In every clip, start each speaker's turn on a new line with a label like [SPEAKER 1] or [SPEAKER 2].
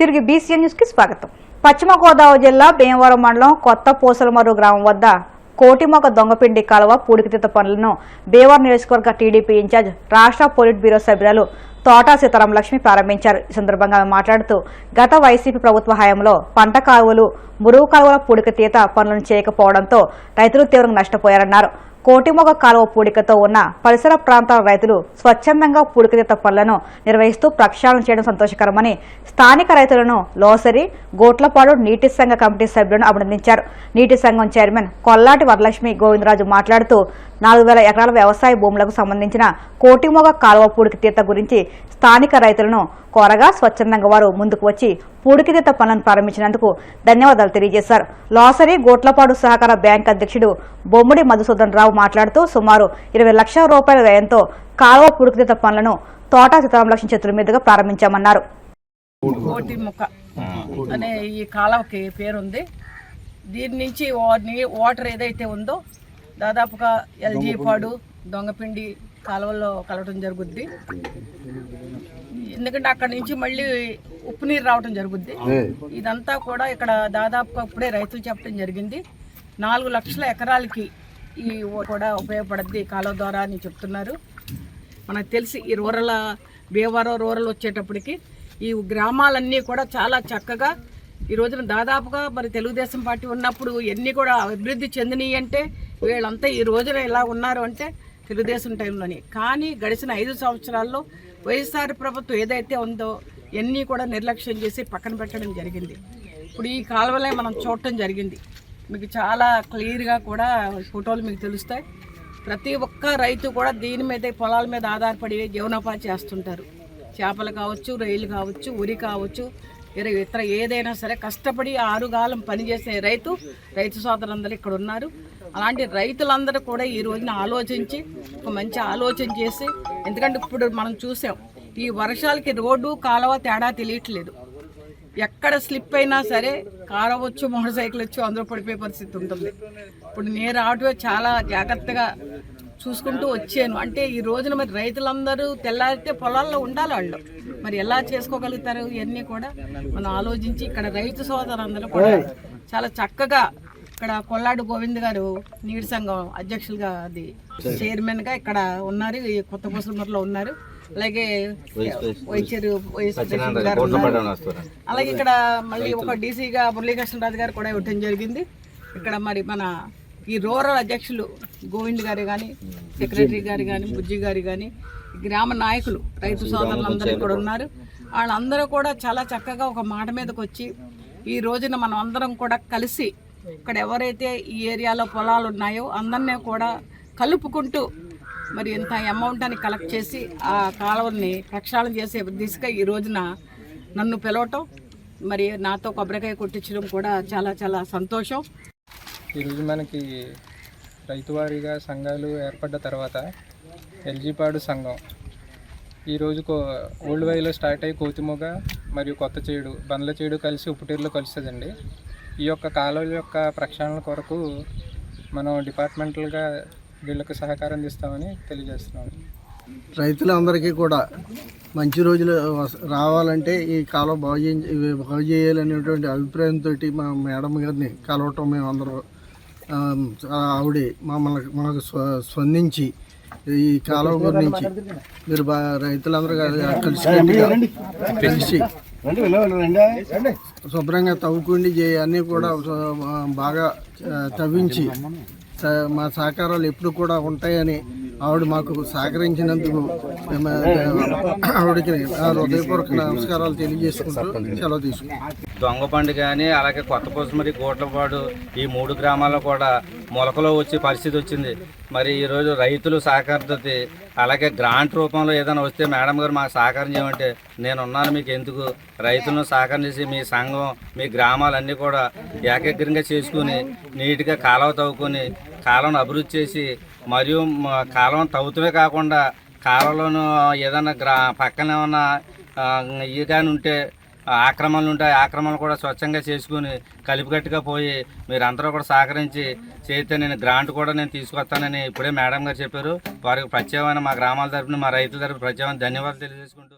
[SPEAKER 1] తిరిగి BCN news కి స్వాగతం. పశ్చిమ గోదావరి జిల్లా భీమవరం మండలం కొత్త పూసలమర్రు గ్రామం వద్ద కోటిమొగ దొంగపిండి కాలువ పూడికతీత పనులను భీమవరం నియోజకవర్గ టీడీపీ ఇన్ఛార్జ్ రాష్ట్ర పొలిట్ బ్యూరో సభ్యులు తోటా సీతారాం లక్ష్మి ప్రారంభించారు. ఈ సందర్భంగా మాట్లాడుతూ గత వైసీపీ ప్రభుత్వ హయాంలో పంట కాలువలు, మురుగు కాలువల పూడికతీత పనులను చేయకపోవడంతో రైతులు తీవ్రంగా నష్టపోయారన్నారు. కోటిమొగ కాలువ పూడికతో ఉన్న పరిసర ప్రాంతాల రైతులు స్వచ్ఛందంగా పూడికతీత పనులను నిర్వహిస్తూ ప్రక్షాళన చేయడం సంతోషకరమని స్థానిక రైతులను లోసరి, గోట్లపాడు నీటి సంఘ కమిటీ సభ్యులను అభినందించారు. నీటి సంఘం చైర్మన్ కొల్లాటి వరలక్ష్మి గోవిందరాజు మాట్లాడుతూ 4000 ఎకరాల వ్యవసాయ భూములకు సంబంధించిన కోటిమొగ కాలువ పూడికతీత గురించి స్థానిక రైతులను కోరగా స్వచ్ఛందంగా వారు ముందుకు వచ్చి పూడికతీత పనులను ప్రారంభించినందుకు ధన్యవాదాలు తెలియజేశారు. లోసరి గోట్లపాడు సహకార బ్యాంక్ అధ్యక్షుడు బొమ్మిడి మధుసూదన్ రావు మాట్లాడుతూ సుమారు 20 లక్షల రూపాయల వ్యయంతో కాలువ పూడికతీత పనులను తోటా సీతారాం లక్ష్మి చేతుల మీదుగా ప్రారంభించామన్నారు.
[SPEAKER 2] కోటిముఖ అనే ఈ కాలువకి పేరుంది. దీని నుంచి వాటర్ ఏదైతే ఉందో దాదాపుగా ఎల్జీ పాడు, దొంగపిండి కాలువల్లో కలవటం జరుగుద్ది. ఎందుకంటే అక్కడ నుంచి మళ్ళీ ఉప్పు నీరు రావటం జరుగుద్ది. ఇదంతా కూడా ఇక్కడ దాదాపుగా ఇప్పుడే రైతులు చెప్పడం జరిగింది. 4 లక్షల ఎకరాలకి ఈ కూడా ఉపయోగపడుద్ది కాలువ ద్వారా అని చెప్తున్నారు. మనకు తెలిసి ఈ భీమవరం రూరల్ వచ్చేటప్పటికి ఈ గ్రామాలన్నీ కూడా చాలా చక్కగా ఈ రోజున దాదాపుగా మరి తెలుగుదేశం పార్టీ ఉన్నప్పుడు ఎన్ని కూడా అభివృద్ధి చెందినవి అంటే వీళ్ళంతా ఈ రోజున ఇలా ఉన్నారు అంటే తెలుగుదేశం టైంలోని. కానీ గడిచిన 5 సంవత్సరాల్లో వైఎస్ఆర్ ప్రభుత్వం ఏదైతే ఉందో ఎన్ని కూడా నిర్లక్ష్యం చేసి పక్కన పెట్టడం జరిగింది. ఇప్పుడు ఈ కాలువలే మనం చూడటం జరిగింది. మీకు చాలా క్లియర్గా కూడా ఫోటోలు మీకు తెలుస్తాయి. ప్రతి ఒక్క రైతు కూడా దీని మీద పొలాల మీద ఆధారపడి జీవనోపాధి చేస్తుంటారు. చేపలు కావచ్చు, రొయ్యలు కావచ్చు, ఉరి కావచ్చు, ఇతర ఏదైనా సరే కష్టపడి ఆరుగాలం పనిచేసే రైతు సోదరులందరూ ఇక్కడ ఉన్నారు. అలాంటి రైతులందరూ కూడా ఈ రోజున ఆలోచించి ఒక మంచి ఆలోచన చేసి, ఎందుకంటే ఇప్పుడు మనం చూసాం ఈ వర్షాలకి రోడ్డు కాలువ తేడా తెలియట్లేదు. ఎక్కడ స్లిప్ అయినా సరే కారు వచ్చు, మోటార్ సైకిల్ వచ్చు, అందరూ పడిపోయే పరిస్థితి ఉంటుంది. ఇప్పుడు నేను రావటమే చాలా జాగ్రత్తగా చూసుకుంటూ వచ్చాను. అంటే ఈ రోజున మరి రైతులందరూ తెల్లారితే పొలాల్లో ఉండాలి. వాళ్ళు మరి ఎలా చేసుకోగలుగుతారు? ఇవన్నీ కూడా మనం ఆలోచించి ఇక్కడ రైతు సోదరులందరూ కూడా చాలా చక్కగా ఇక్కడ కొల్లాడు గోవింద్ గారు నీటి సంఘం అధ్యక్షులుగా అది చైర్మన్గా ఇక్కడ ఉన్నారు. ఈ కొత్త పూసలమర్రులో ఉన్నారు. అలాగే అలాగే ఇక్కడ మళ్ళీ ఒక డీసీగా మురళీకృష్ణరాజు గారు కూడా ఇవ్వటం జరిగింది. ఇక్కడ మరి మన ఈ రూరల్ అధ్యక్షులు గోవింద్ గారు కానీ, సెక్రటరీ గారు కానీ, బుజ్జి గారు కానీ, గ్రామ నాయకులు రైతు సోదరులందరూ కూడా ఉన్నారు. వాళ్ళందరూ కూడా చాలా చక్కగా ఒక మాట మీదకి వచ్చి ఈ రోజున మనం అందరం కూడా కలిసి ఇక్కడ ఎవరైతే ఈ ఏరియాలో పొలాలు ఉన్నాయో అందరినీ కూడా కలుపుకుంటూ మరి ఇంత అమౌంట్ అని కలెక్ట్ చేసి ఆ కాలువల్ని ప్రక్షాళన చేసే దిశగా ఈ రోజున నన్ను పిలవటం, మరి నాతో కొబ్బరికాయ కొట్టించడం కూడా చాలా చాలా సంతోషం.
[SPEAKER 3] ఈరోజు మనకి రైతువారీగా సంఘాలు ఏర్పడ్డ తర్వాత ఎల్జీపాడు సంఘం ఈరోజు ఓల్డ్ వైలో స్టార్ట్ అయ్యి కోతిమొగ మరియు కొత్త చేడు, బండ్ల చేడు కలిసి ఉప్పుటేరులో కలుస్తుందండి. ఈ యొక్క కాలువల యొక్క ప్రక్షాళన కొరకు మనం డిపార్ట్మెంటల్గా వీళ్ళకి సహకారం అందిస్తామని తెలియజేస్తున్నాము.
[SPEAKER 4] రైతులందరికీ కూడా మంచి రోజులు రావాలంటే ఈ కాలువ బాగు చేయాలనేటువంటి అభిప్రాయంతో మా మేడం గారిని కలవటం, మేమందరూ ఆవిడ మనకు స్పందించి ఈ కాలువ గురించి మీరు రైతులందరూ కలిసి శుభ్రంగా తవ్వుకుండి అన్నీ కూడా బాగా తవ్వించి మా సహకారాలు ఎప్పుడు కూడా ఉంటాయని ఆవిడ మాకు సహకరించినందుకు ఆవిడకి హృదయపూర్వక నమస్కారాలు తెలియజేసుకుంటూ సెలవు తీసుకుంటాం.
[SPEAKER 5] దొంగపండు కానీ అలాగే కొత్త పూసలమర్రు, గోట్లపాడు ఈ 3 గ్రామాల్లో కూడా మొలకలో వచ్చే పరిస్థితి వచ్చింది. మరి ఈరోజు రైతులు సహకారంతో అలాగే గ్రాంట్ రూపంలో ఏదైనా వస్తే మేడం గారు మాకు సహకారం చేయమంటే నేనున్నాను, మీకు ఎందుకు, రైతులను సహకారం చేసి మీ సంఘం మీ గ్రామాలన్నీ కూడా ఏకగ్రంగా చేసుకుని నీట్గా కాలువ తవ్వుకొని కాలువను అభివృద్ధి చేసి మరియు కాలువను తవ్వుతూనే కాకుండా కాలువలోనూ ఏదైనా పక్కన ఏమన్నా ఇవి కానీ ఉంటే ఆక్రమణలు ఉంటాయి, ఆక్రమణలు కూడా స్వచ్ఛంగా చేసుకుని కలిపికట్టుగా పోయి మీరందరూ కూడా సహకరించి చేస్తే నేను గ్రాంట్ కూడా నేను తీసుకొస్తానని ఇప్పుడే మేడం గారు చెప్పారు. వారికి ప్రత్యేకమైన మా గ్రామాల తరఫున, మా రైతుల తరఫున ప్రత్యేకమైన ధన్యవాదాలు తెలియజేసుకుంటూ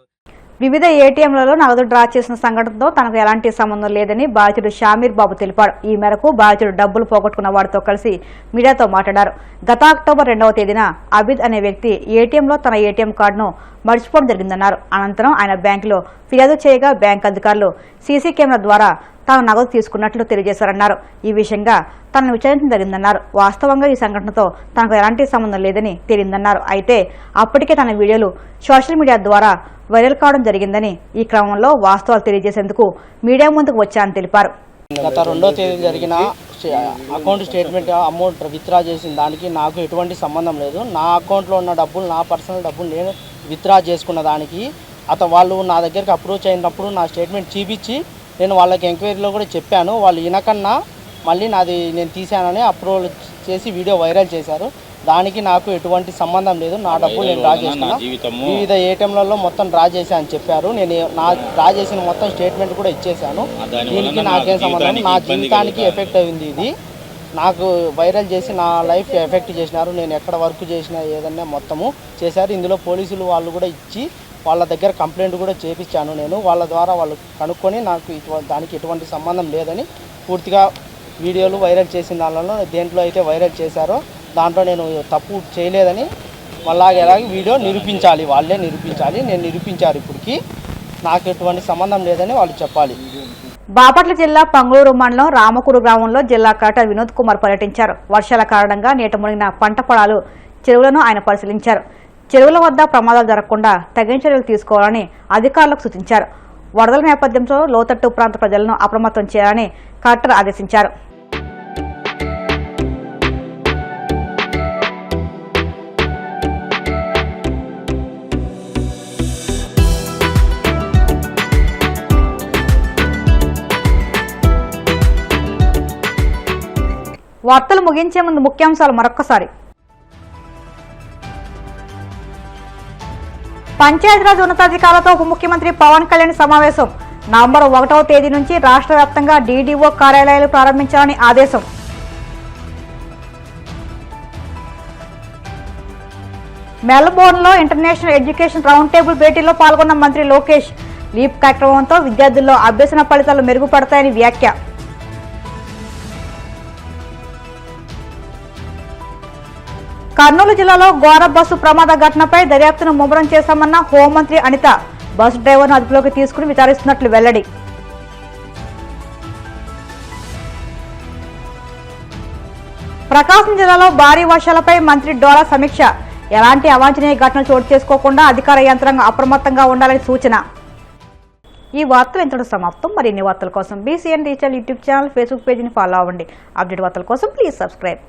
[SPEAKER 1] వివిధ ఏటీఎంలలో నగదు డ్రా చేసిన సంఘటనతో తనకు ఎలాంటి సంబంధం లేదని బాధితుడు షామీర్ బాబు తెలిపాడు. ఈ మేరకు బాధితుడు డబ్బులు పోగొట్టుకున్న వారితో కలిసి మీడియాతో మాట్లాడారు. గత అక్టోబర్ 2వ తేదీన అబిద్ అనే వ్యక్తి ఏటీఎంలో తన ఏటీఎం కార్డును మర్చిపోవడం జరిగిందన్నారు. అనంతరం ఆయన బ్యాంకులో ఫిర్యాదు చేయగా బ్యాంక్ అధికారులు సీసీ కెమెరా ద్వారా తాను నగదు తీసుకున్నట్లు తెలియజేశారన్నారు. ఈ విషయంగా తనను విచారించడం జరిగిందన్నారు. వాస్తవంగా ఈ సంఘటనతో తనకు ఎలాంటి సంబంధం లేదని తేలిందన్నారు. అయితే అప్పటికే తన వీడియోలు సోషల్ మీడియా ద్వారా వైరల్ కావడం జరిగిందని, ఈ క్రమంలో వాస్తవాలు తెలియజేసేందుకు మీడియా ముందుకు వచ్చానని తెలిపారు.
[SPEAKER 6] గత 2వ తేదీ జరిగిన అకౌంట్ స్టేట్మెంట్ అమౌంట్ విత్డ్రా చేసిన దానికి నాకు ఎటువంటి సంబంధం లేదు. నా అకౌంట్లో ఉన్న డబ్బులు, నా పర్సనల్ డబ్బులు నేను విత్డ్రా చేసుకున్న దానికి వాళ్ళు నా దగ్గరికి అప్రోచ్ అయినప్పుడు నా స్టేట్మెంట్ చూపించి నేను వాళ్ళకి ఎంక్వైరీలో కూడా చెప్పాను. వాళ్ళు వినకన్నా మళ్ళీ నాది నేను తీశానని అప్రూవల్ చేసి వీడియో వైరల్ చేశారు. దానికి నాకు ఎటువంటి సంబంధం లేదు. నా డబ్బులు నేను డ్రా చేసుకున్నా, వివిధ ఏటీఎంలలో మొత్తం డ్రా చేశాను చెప్పారు. నేను నా డ్రా చేసిన మొత్తం స్టేట్మెంట్ కూడా ఇచ్చేసాను. దీనికి నాకేం సంబంధం, నా జీవితానికి ఎఫెక్ట్ అయింది. ఇది నాకు వైరల్ చేసి నా లైఫ్ ఎఫెక్ట్ చేసినారు. నేను ఎక్కడ వర్క్ చేసినా ఏదన్నా మొత్తము చేశారు. ఇందులో పోలీసులు వాళ్ళు కూడా ఇచ్చి వాళ్ళ దగ్గర కంప్లైంట్ కూడా చేపించాను. నేను వాళ్ళ ద్వారా వాళ్ళు కనుక్కొని నాకు దానికి ఎటువంటి సంబంధం లేదని పూర్తిగా వీడియోలు వైరల్ చేసిన దానిలో దేంట్లో అయితే వైరల్ చేశారో దాంట్లో నేను తప్పు చేయలేదని ఎలాగే వీడియో నిరూపించాలి, వాళ్ళే నిరూపించాలి. నేను నిరూపించారు. ఇప్పటికీ నాకు ఎటువంటి సంబంధం లేదని వాళ్ళు చెప్పాలి.
[SPEAKER 1] బాపట్ల జిల్లా పంగళూరు మండలం రామకూరు గ్రామంలో జిల్లా కలెక్టర్ వినోద్ కుమార్ పర్యటించారు. వర్షాల కారణంగా నీట మునిగిన పంట పొలాలు, చెరువులను ఆయన పరిశీలించారు. చెరువుల వద్ద ప్రమాదాలు జరగకుండా తగిన చర్యలు తీసుకోవాలని అధికారులకు సూచించారు. వరదల నేపథ్యంలో లోతట్టు ప్రాంత ప్రజలను అప్రమత్తం చేయాలని కలెక్టర్ ఆదేశించారు. వార్తలు ముగించే ముందు ముఖ్యాంశాలు మరొక్కసారి. పంచాయతీరాజ్ ఉన్నతాధికారులతో ఉప ముఖ్యమంత్రి పవన్ కళ్యాణ్ సమావేశం. నవంబర్ 1వ తేదీ నుంచి రాష్ట్ర వ్యాప్తంగా డీడీఓ కార్యాలయాలు ప్రారంభించాలని ఆదేశం. మెల్బోర్న్లో ఇంటర్నేషనల్ ఎడ్యుకేషన్ రౌండ్ టేబుల్ భేటీలో పాల్గొన్న మంత్రి లోకేష్. లీప్ కార్యక్రమంతో విద్యార్థుల్లో అభ్యసన ఫలితాలు మెరుగుపడతాయని వ్యాఖ్య. కర్నూలు జిల్లాలో ఘోర బస్సు ప్రమాద ఘటనపై దర్యాప్తును ముమ్మరం చేశామన్న హోంమంత్రి అనిత. బస్సు డ్రైవర్ను అదుపులోకి తీసుకుని విచారిస్తున్నట్లు వెల్లడి. ప్రకాశం జిల్లాలో భారీ వర్షాలపై మంత్రి డోలా సమీక్ష. ఎలాంటి అవాంఛనీయ ఘటనలు చోటు చేసుకోకుండా అధికార యంత్రాంగం అప్రమత్తంగా ఉండాలని సూచన. ఈ వార్తలు ఇంతటితో సమాప్తం. మరిన్ని వార్తల కోసం BCN digital YouTube channel, Facebook పేజీని ఫాలో అవ్వండి. అప్డేట్ వార్తల కోసం ప్లీజ్ సబ్స్క్రైబ్.